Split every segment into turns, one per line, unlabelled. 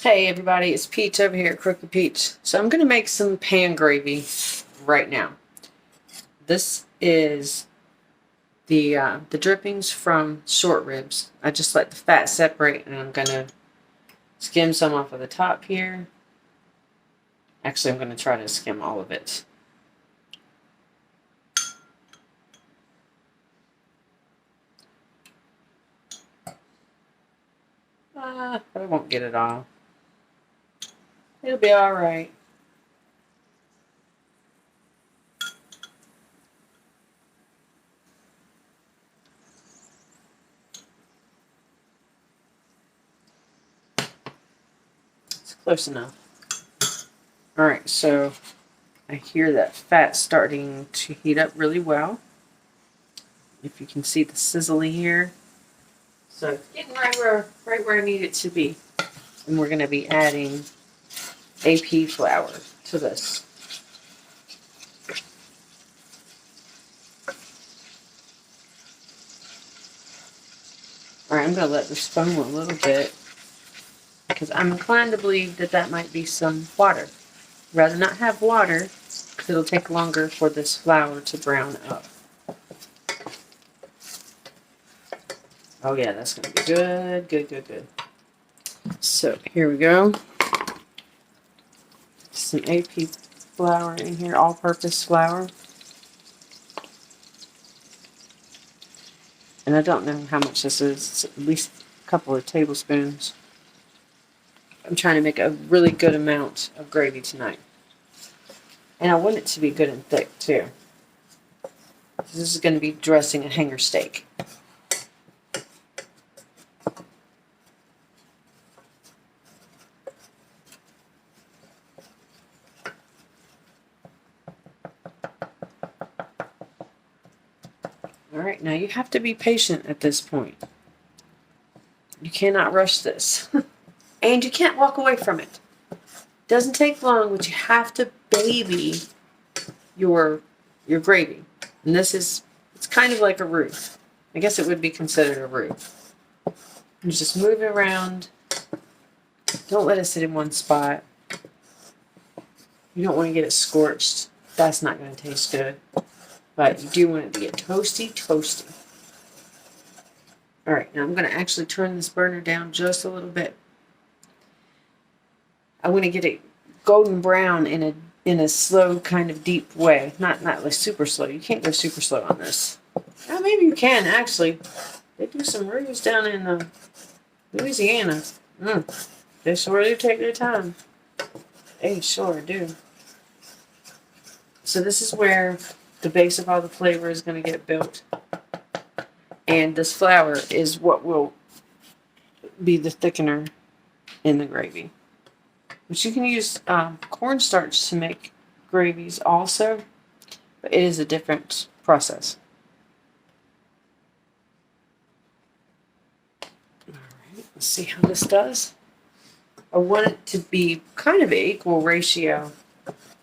Hey everybody, it's Peach over here at Crooked Peach. So I'm going to make some pan gravy right now. This is the drippings from short ribs. I just let the fat separate and I'm going to skim some off of the top here. Actually, I'm going to try to skim all of it. But I won't get it all. It'll be alright. It's close enough. Alright, so I hear that fat starting to heat up really well. If you can see the sizzle here. So it's getting right where I need it to be. And we're going to be adding AP flour to this. Alright, I'm going to let this foam a little bit because I'm inclined to believe that that might be some water. I'd rather not have water because it'll take longer for this flour to brown up. Oh yeah, that's going to be good, good, good, good. So here we go. Some AP flour in here, all-purpose flour. And I don't know how much this is. It's at least a couple of tablespoons. I'm trying to make a really good amount of gravy tonight. And I want it to be good and thick too. This is going to be dressing a hanger steak. Alright, now you have to be patient at this point. You cannot rush this. And you can't walk away from it. It doesn't take long, but you have to baby your gravy. And this is, it's kind of like a roux. I guess it would be considered a roux. You just move it around. Don't let it sit in one spot. You don't want to get it scorched. That's not going to taste good. But you do want it to get toasty, toasty. Alright, now I'm going to actually turn this burner down just a little bit. I want to get it golden brown in a slow, kind of deep way. Not like super slow. You can't go super slow on this. Now maybe you can, actually. They do some roux down in Louisiana. They sure do take their time. They sure do. So this is where the base of all the flavor is going to get built. And this flour is what will be the thickener in the gravy. But you can use cornstarch to make gravies also, but it is a different process. Alright, let's see how this does. I want it to be kind of an equal ratio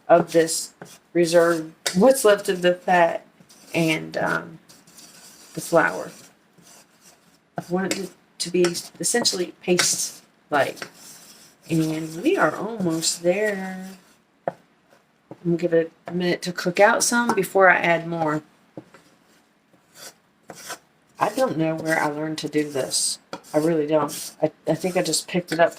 of this reserved, what's left of the fat and the flour. I want it to be essentially paste-like. And we are almost there. I'm going to give it a minute to cook out some before I add more. I don't know where I learned to do this. I really don't. I think I just picked it up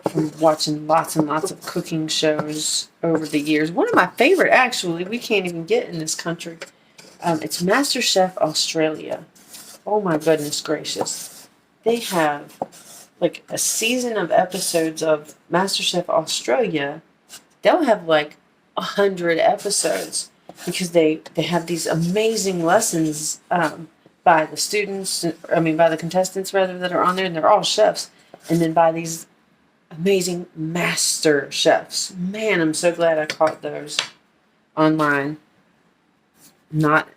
from watching lots and lots of cooking shows over the years. One of my favorite, actually, we can't even get in this country. It's MasterChef Australia. Oh my goodness gracious. They have like a season of episodes of MasterChef Australia. They'll have like 100 episodes because they have these amazing lessons by the students, by the contestants rather, that are on there, and they're all chefs, and then by these amazing master chefs. Man, I'm so glad I caught those online. Not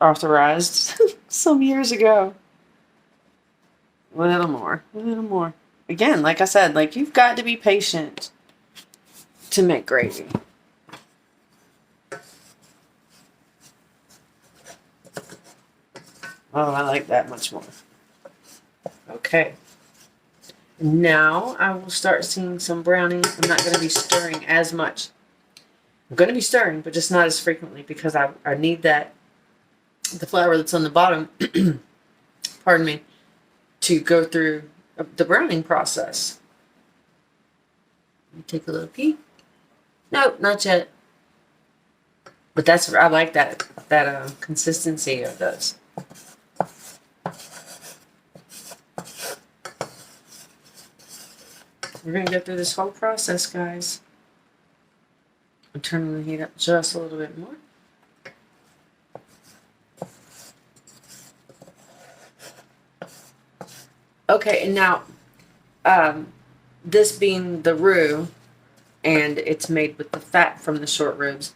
authorized some years ago. A little more. A little more. Again, like I said, like you've got to be patient to make gravy. Oh, I like that much more. Okay. Now I will start seeing some browning. I'm not going to be stirring as much. I'm going to be stirring, but just not as frequently because I need that, the flour that's on the bottom, pardon me, to go through the browning process. Let me take a little peek. Nope, not yet. But that's, I like that consistency of those. We're going to go through this whole process, guys. I'm turning the heat up just a little bit more. Okay, and now, this being the roux, and it's made with the fat from the short ribs.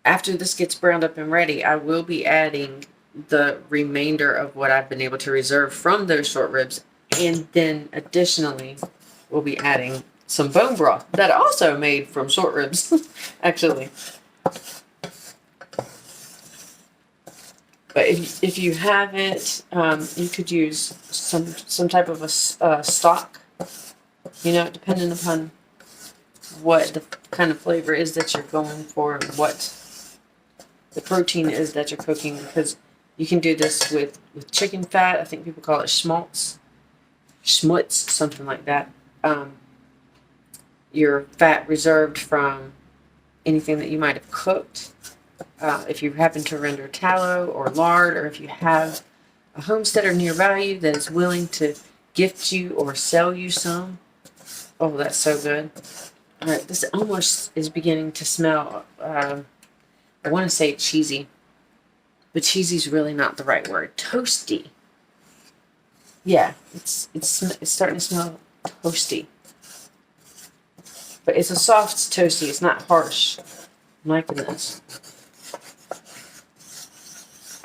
After this gets browned up and ready, I will be adding the remainder of what I've been able to reserve from those short ribs, and then additionally, we'll be adding some bone broth that I also made from short ribs, actually. But if you have it, you could use some type of a stock, you know, depending upon what the kind of flavor is that you're going for, and what the protein is that you're cooking, because you can do this with chicken fat. I think people call it schmaltz, something like that. Your fat reserved from anything that you might have cooked. If you happen to render tallow or lard, or if you have a homesteader nearby you that is willing to gift you or sell you some. Oh, that's so good. All right, this almost is beginning to smell, I want to say cheesy, but cheesy's really not the right word. Toasty. Yeah, it's starting to smell toasty. But it's a soft toasty. It's not harsh. I'm liking this.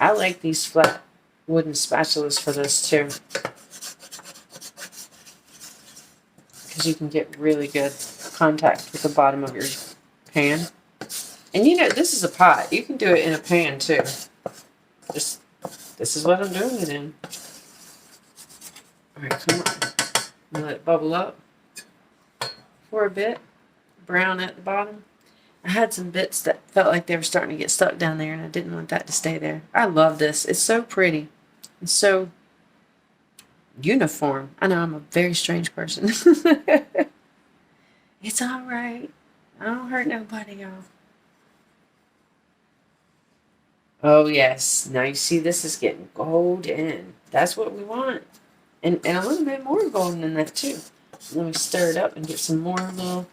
I like these flat wooden spatulas for this too, because you can get really good contact with the bottom of your pan. And you know, this is a pot. You can do it in a pan too. This is what I'm doing it in. All right, come on. Let it bubble up for a bit. Brown at the bottom. I had some bits that felt like they were starting to get stuck down there, and I didn't want that to stay there. I love this. It's so pretty. It's so uniform. I know I'm a very strange person. It's all right. I don't hurt nobody, y'all. Oh, yes. Now you see this is getting golden. That's what we want. And a little bit more golden than that, too. Let me stir it up and get some more little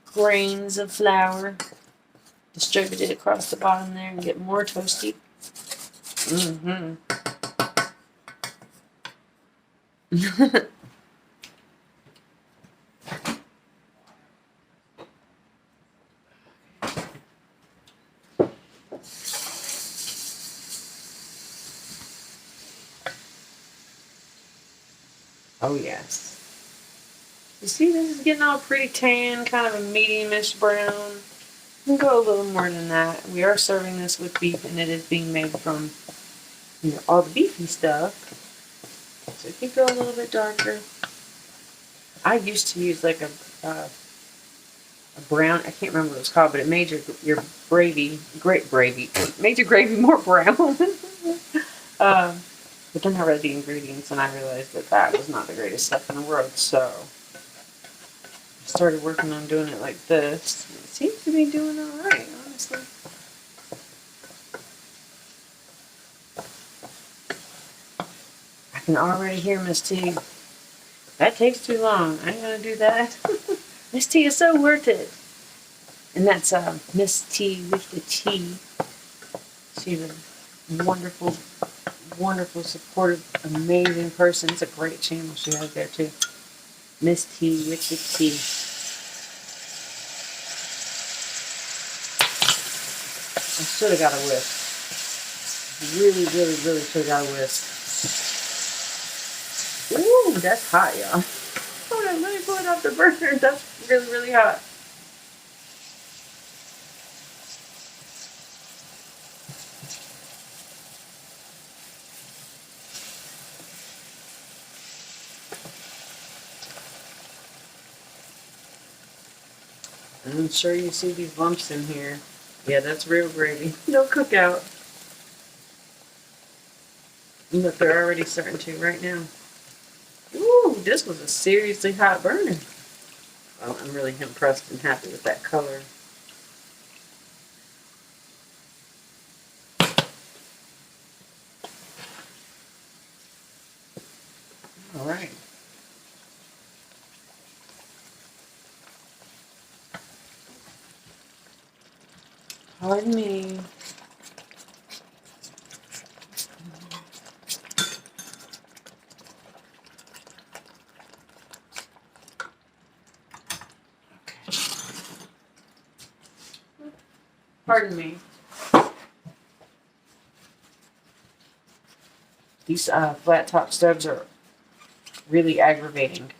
grains of flour. Distribute it across the bottom there and get more toasty. Mm-hmm. Oh, yes. You see, this is getting all pretty tan, kind of a medium-ish brown. We can go a little more than that. We are serving this with beef, and it is being made from, you know, all the beefy stuff. So it can go a little bit darker. I used to use like a brown, I can't remember what it's called, but it made your gravy, great gravy, made your gravy more brown. But then I read the ingredients and I realized that that was not the greatest stuff in the world, so I started working on doing it like this. It seems to be doing alright, honestly. I can already hear Miss T. That takes too long. I ain't gonna do that. Miss T is so worth it. And that's Miss T with the T. She's a wonderful, wonderful, supportive, amazing person. It's a great channel she has there too. Miss T with the T. I should have got a whisk. Really, really, really should have got a whisk. Ooh, that's hot, y'all. Hold on, let me pull it off the burner. That's really, really hot. I'm sure you see these lumps in here. Yeah, that's real gravy. No cookout. But they're already starting to right now. Ooh, this was a seriously hot burner. Well, I'm really impressed and happy with that color. All right. Pardon me. Pardon me. These flat top stoves are really aggravating.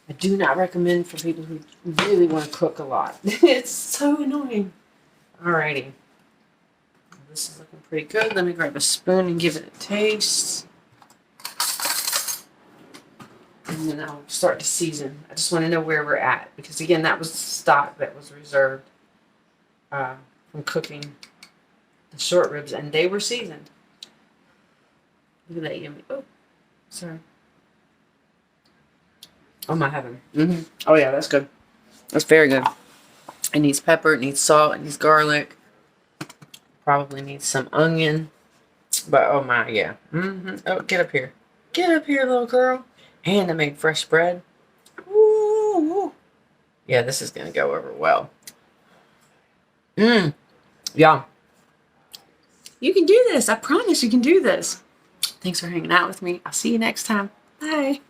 I do not recommend for people who really want to cook a lot. It's so annoying. Alrighty. This is looking pretty good. Let me grab a spoon and give it a taste. And then I'll start to season. I just want to know where we're at. Because again, that was the stock that was reserved from cooking the short ribs. And they were seasoned. Look at that yummy. Oh, sorry. Oh my heaven. Oh yeah, that's good. That's very good. It needs pepper, it needs salt, it needs garlic. Probably needs some onion. But oh my, yeah. Oh, get up here. Get up here, little girl. And I made fresh bread. Ooh. Yeah, this is gonna go over well. Yeah. You can do this. I promise you can do this. Thanks for hanging out with me. I'll see you next time. Bye.